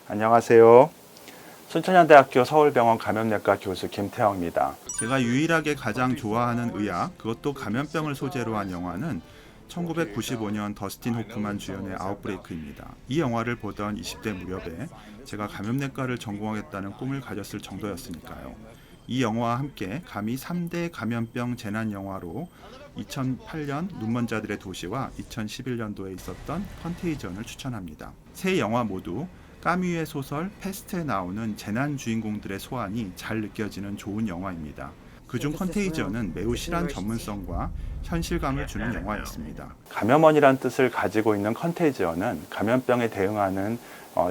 안녕하세요. 순천향대학교 서울병원 감염내과 교수 김태형입니다. 제가 유일하게 가장 좋아하는 의학, 그것도 감염병을 소재로 한 영화는 1995년 더스틴 호프만 주연의 아웃브레이크입니다. 이 영화를 보던 20대 무렵에 제가 감염내과를 전공하겠다는 꿈을 가졌을 정도였으니까요. 이 영화와 함께 감히 3대 감염병 재난 영화로 2008년 눈먼 자들의 도시와 2011년도에 있었던 컨테이전을 추천합니다. 세 영화 모두 까뮈의 소설 페스트에 나오는 재난 주인공들의 소환이 잘 느껴지는 좋은 영화입니다. 그중 컨테이전은 매우 실한 전문성과 현실감을 주는 영화였습니다. 감염원이란 뜻을 가지고 있는 컨테이전은 감염병에 대응하는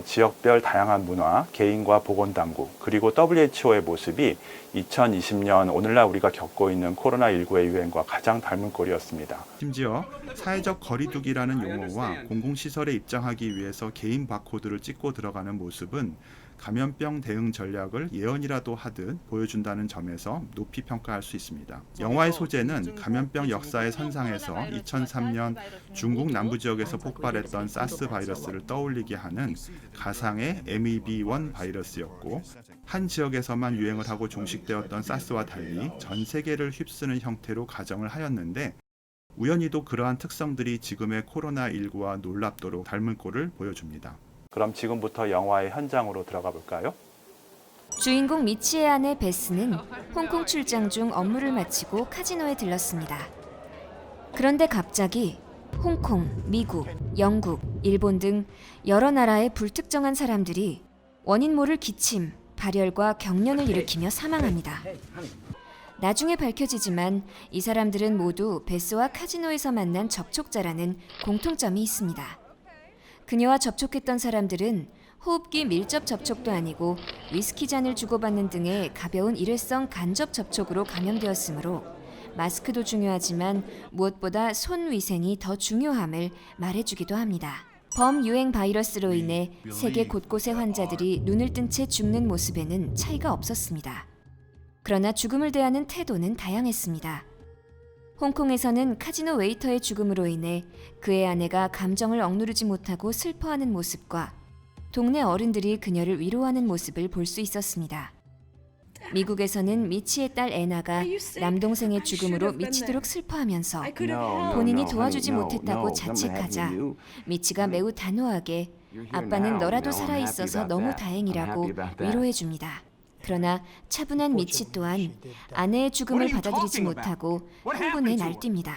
지역별 다양한 문화, 개인과 보건당국, 그리고 WHO의 모습이 2020년 오늘날 우리가 겪고 있는 코로나19의 유행과 가장 닮은 꼴이었습니다. 심지어 사회적 거리두기라는 용어와 공공시설에 입장하기 위해서 개인 바코드를 찍고 들어가는 모습은 감염병 대응 전략을 예언이라도 하듯 보여준다는 점에서 높이 평가할 수 있습니다. 영화의 소재는 감염병 역사의 선상에서 2003년 중국 남부 지역에서 폭발했던 사스 바이러스를 떠올리게 하는 가상의 MEV1 바이러스였고, 한 지역에서만 유행을 하고 종식되었던 사스와 달리 전 세계를 휩쓰는 형태로 가정을 하였는데, 우연히도 그러한 특성들이 지금의 코로나19와 놀랍도록 닮은 꼴을 보여줍니다. 그럼 지금부터 영화의 현장으로 들어가 볼까요? 주인공 미치의 아내 베스는 홍콩 출장 중 업무를 마치고 카지노에 들렀습니다. 그런데 갑자기 홍콩, 미국, 영국, 일본 등 여러 나라의 불특정한 사람들이 원인 모를 기침, 발열과 경련을 일으키며 사망합니다. 나중에 밝혀지지만 이 사람들은 모두 베스와 카지노에서 만난 접촉자라는 공통점이 있습니다. 그녀와 접촉했던 사람들은 호흡기 밀접 접촉도 아니고 위스키 잔을 주고받는 등의 가벼운 일회성 간접 접촉으로 감염되었으므로 마스크도 중요하지만 무엇보다 손 위생이 더 중요함을 말해주기도 합니다. 범유행 바이러스로 인해 세계 곳곳의 환자들이 눈을 뜬 채 죽는 모습에는 차이가 없었습니다. 그러나 죽음을 대하는 태도는 다양했습니다. 홍콩에서는 카지노 웨이터의 죽음으로 인해 그의 아내가 감정을 억누르지 못하고 슬퍼하는 모습과 동네 어른들이 그녀를 위로하는 모습을 볼 수 있었습니다. 미국에서는 미치의 딸 애나가 남동생의 죽음으로 미치도록 슬퍼하면서 본인이 도와주지 못했다고 자책하자 미치가 매우 단호하게 아빠는 너라도 살아있어서 너무 다행이라고 위로해줍니다. 그러나 차분한 미치 또한 아내의 죽음을 받아들이지 못하고 흥분에 날뜁니다.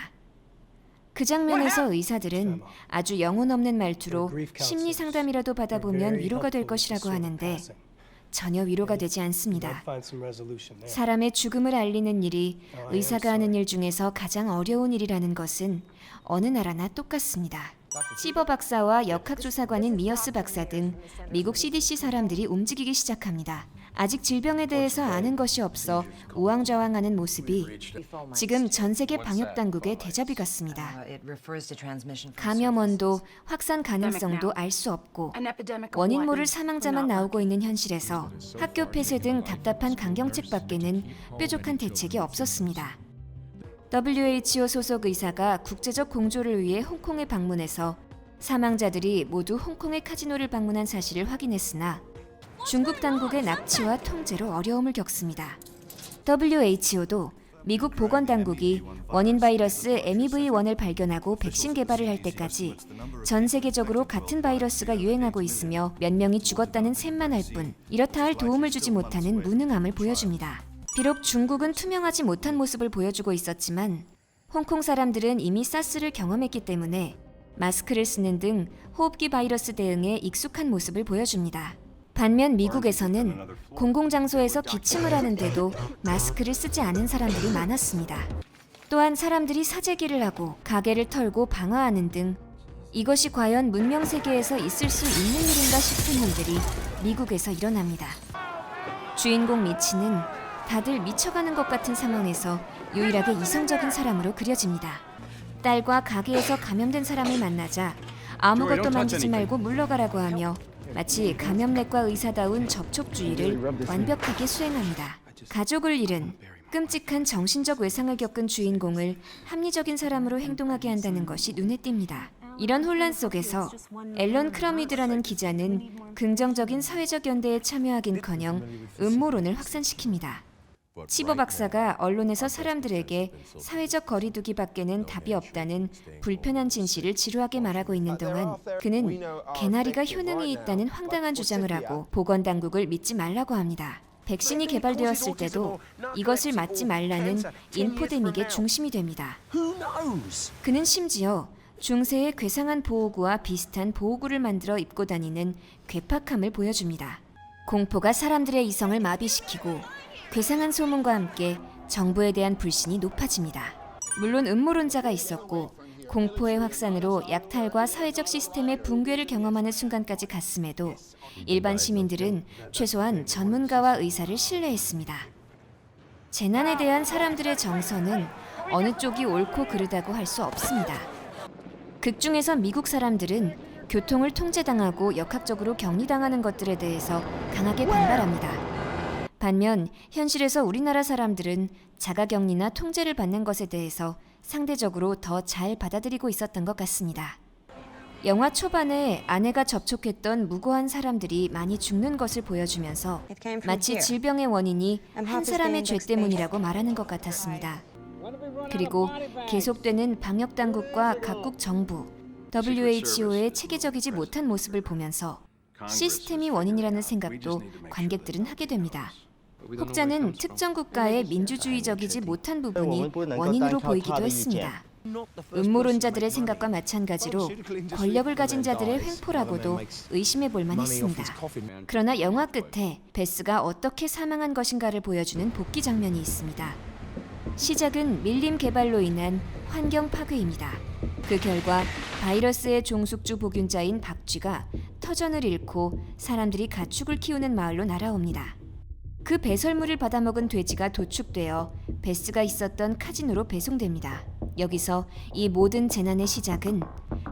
그 장면에서 의사들은 아주 영혼 없는 말투로 심리 상담이라도 받아보면 위로가 될 것이라고 하는데 전혀 위로가 되지 않습니다. 사람의 죽음을 알리는 일이 의사가 하는 일 중에서 가장 어려운 일이라는 것은 어느 나라나 똑같습니다. 시버 박사와 역학조사관인 미어스 박사 등 미국 CDC 사람들이 움직이기 시작합니다. 아직 질병에 대해서 아는 것이 없어 우왕좌왕하는 모습이 지금 전 세계 방역당국의 대자비 같습니다. 감염원도 확산 가능성도 알 수 없고 원인 모를 사망자만 나오고 있는 현실에서 학교 폐쇄 등 답답한 강경책 밖에는 뾰족한 대책이 없었습니다. WHO 소속 의사가 국제적 공조를 위해 홍콩에 방문해서 사망자들이 모두 홍콩의 카지노를 방문한 사실을 확인했으나 중국 당국의 납치와 통제로 어려움을 겪습니다. WHO도 미국 보건당국이 원인 바이러스 MEV1을 발견하고 백신 개발을 할 때까지 전 세계적으로 같은 바이러스가 유행하고 있으며 몇 명이 죽었다는 셈만 할 뿐 이렇다 할 도움을 주지 못하는 무능함을 보여줍니다. 비록 중국은 투명하지 못한 모습을 보여주고 있었지만 홍콩 사람들은 이미 사스를 경험했기 때문에 마스크를 쓰는 등 호흡기 바이러스 대응에 익숙한 모습을 보여줍니다. 반면 미국에서는 공공장소에서 기침을 하는데도 마스크를 쓰지 않은 사람들이 많았습니다. 또한 사람들이 사재기를 하고 가게를 털고 방화하는 등 이것이 과연 문명 세계에서 있을 수 있는 일인가 싶은 일들이 미국에서 일어납니다. 주인공 미치는 다들 미쳐가는 것 같은 상황에서 유일하게 이성적인 사람으로 그려집니다. 딸과 가게에서 감염된 사람을 만나자 아무것도 만지지 말고 물러가라고 하며 마치 감염내과 의사다운 접촉주의를 완벽하게 수행합니다. 가족을 잃은 끔찍한 정신적 외상을 겪은 주인공을 합리적인 사람으로 행동하게 한다는 것이 눈에 띕니다. 이런 혼란 속에서 앨런 크러미드라는 기자는 긍정적인 사회적 연대에 참여하긴커녕 음모론을 확산시킵니다. 치보 박사가 언론에서 사람들에게 사회적 거리두기 밖에는 답이 없다는 불편한 진실을 지루하게 말하고 있는 동안 그는 개나리가 효능이 있다는 황당한 주장을 하고 보건당국을 믿지 말라고 합니다. 백신이 개발되었을 때도 이것을 맞지 말라는 인포데믹의 중심이 됩니다. 그는 심지어 중세의 괴상한 보호구와 비슷한 보호구를 만들어 입고 다니는 괴팍함을 보여줍니다. 공포가 사람들의 이성을 마비시키고 괴상한 소문과 함께 정부에 대한 불신이 높아집니다. 물론 음모론자가 있었고 공포의 확산으로 약탈과 사회적 시스템의 붕괴를 경험하는 순간까지 갔음에도 일반 시민들은 최소한 전문가와 의사를 신뢰했습니다. 재난에 대한 사람들의 정서는 어느 쪽이 옳고 그르다고 할 수 없습니다. 극중에서 미국 사람들은 교통을 통제당하고 역학적으로 격리당하는 것들에 대해서 강하게 반발합니다. 반면 현실에서 우리나라 사람들은 자가격리나 통제를 받는 것에 대해서 상대적으로 더 잘 받아들이고 있었던 것 같습니다. 영화 초반에 아내가 접촉했던 무고한 사람들이 많이 죽는 것을 보여주면서 마치 질병의 원인이 한 사람의 죄 때문이라고 말하는 것 같았습니다. 그리고 계속되는 방역당국과 각국 정부, WHO의 체계적이지 못한 모습을 보면서 시스템이 원인이라는 생각도 관객들은 하게 됩니다. 혹자는 특정 국가의 민주주의적이지 못한 부분이 원인으로 보이기도 했습니다. 음모론자들의 생각과 마찬가지로 권력을 가진 자들의 횡포라고도 의심해 볼 만했습니다. 그러나 영화 끝에 베스가 어떻게 사망한 것인가를 보여주는 복귀 장면이 있습니다. 시작은 밀림 개발로 인한 환경 파괴입니다. 그 결과 바이러스의 종숙주 보균자인 박쥐가 터전을 잃고 사람들이 가축을 키우는 마을로 날아옵니다. 그 배설물을 받아먹은 돼지가 도축되어 베스가 있었던 카지노로 배송됩니다. 여기서 이 모든 재난의 시작은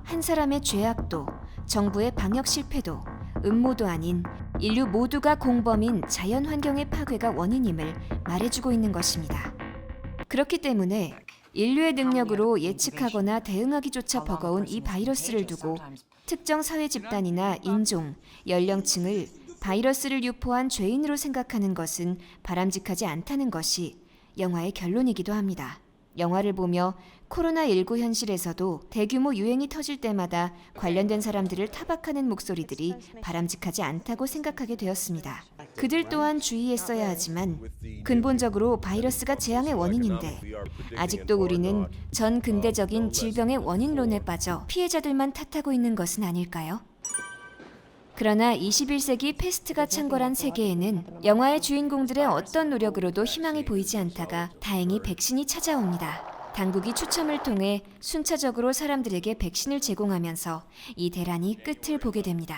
한 사람의 죄악도, 정부의 방역 실패도, 음모도 아닌 인류 모두가 공범인 자연환경의 파괴가 원인임을 말해주고 있는 것입니다. 그렇기 때문에 인류의 능력으로 예측하거나 대응하기조차 버거운 이 바이러스를 두고 특정 사회 집단이나 인종, 연령층을 바이러스를 유포한 죄인으로 생각하는 것은 바람직하지 않다는 것이 영화의 결론이기도 합니다. 영화를 보며 코로나19 현실에서도 대규모 유행이 터질 때마다 관련된 사람들을 타박하는 목소리들이 바람직하지 않다고 생각하게 되었습니다. 그들 또한 주의했어야 하지만 근본적으로 바이러스가 재앙의 원인인데 아직도 우리는 전 근대적인 질병의 원인론에 빠져 피해자들만 탓하고 있는 것은 아닐까요? 그러나 21세기 패스트가 창궐한 세계에는 영화의 주인공들의 어떤 노력으로도 희망이 보이지 않다가 다행히 백신이 찾아옵니다. 당국이 추첨을 통해 순차적으로 사람들에게 백신을 제공하면서 이 대란이 끝을 보게 됩니다.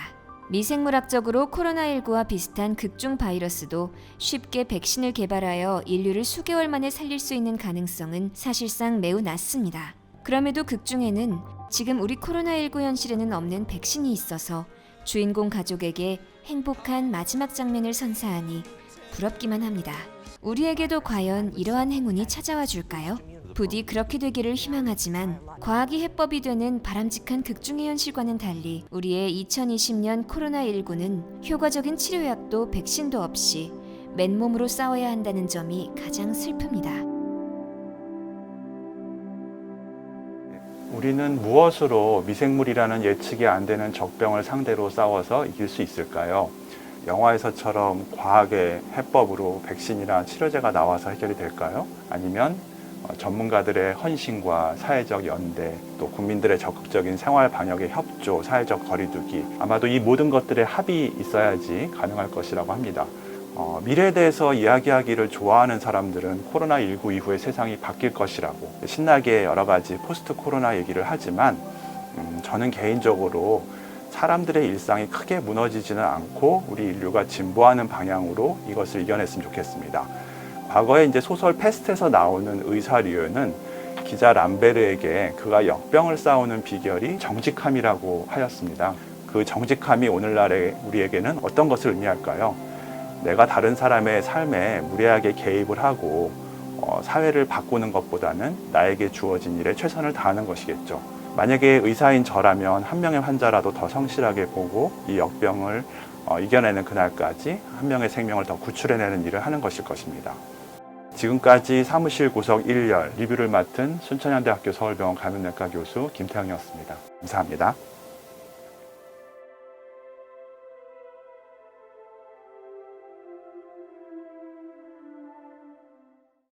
미생물학적으로 코로나19와 비슷한 극중 바이러스도 쉽게 백신을 개발하여 인류를 수개월 만에 살릴 수 있는 가능성은 사실상 매우 낮습니다. 그럼에도 극중에는 지금 우리 코로나19 현실에는 없는 백신이 있어서 주인공 가족에게 행복한 마지막 장면을 선사하니 부럽기만 합니다. 우리에게도 과연 이러한 행운이 찾아와 줄까요? 부디 그렇게 되기를 희망하지만 과학이 해법이 되는 바람직한 극중의 현실과는 달리 우리의 2020년 코로나19는 효과적인 치료약도 백신도 없이 맨몸으로 싸워야 한다는 점이 가장 슬픕니다. 우리는 무엇으로 미생물이라는 예측이 안 되는 적병을 상대로 싸워서 이길 수 있을까요? 영화에서처럼 과학의 해법으로 백신이나 치료제가 나와서 해결이 될까요? 아니면 전문가들의 헌신과 사회적 연대, 또 국민들의 적극적인 생활 방역의 협조, 사회적 거리두기, 아마도 이 모든 것들의 합이 있어야지 가능할 것이라고 합니다. 미래에 대해서 이야기하기를 좋아하는 사람들은 코로나19 이후에 세상이 바뀔 것이라고 신나게 여러 가지 포스트 코로나 얘기를 하지만 저는 개인적으로 사람들의 일상이 크게 무너지지는 않고 우리 인류가 진보하는 방향으로 이것을 이겨냈으면 좋겠습니다. 과거에 이제 소설 패스트에서 나오는 의사 류는 기자 람베르에게 그가 역병을 싸우는 비결이 정직함이라고 하였습니다. 그 정직함이 오늘날의 우리에게는 어떤 것을 의미할까요? 내가 다른 사람의 삶에 무리하게 개입을 하고 사회를 바꾸는 것보다는 나에게 주어진 일에 최선을 다하는 것이겠죠. 만약에 의사인 저라면 한 명의 환자라도 더 성실하게 보고 이 역병을 이겨내는 그날까지 한 명의 생명을 더 구출해내는 일을 하는 것일 것입니다. 지금까지 사무실 구석 1열 리뷰를 맡은 순천향대학교 서울병원 감염내과 교수 김태형이었습니다. 감사합니다.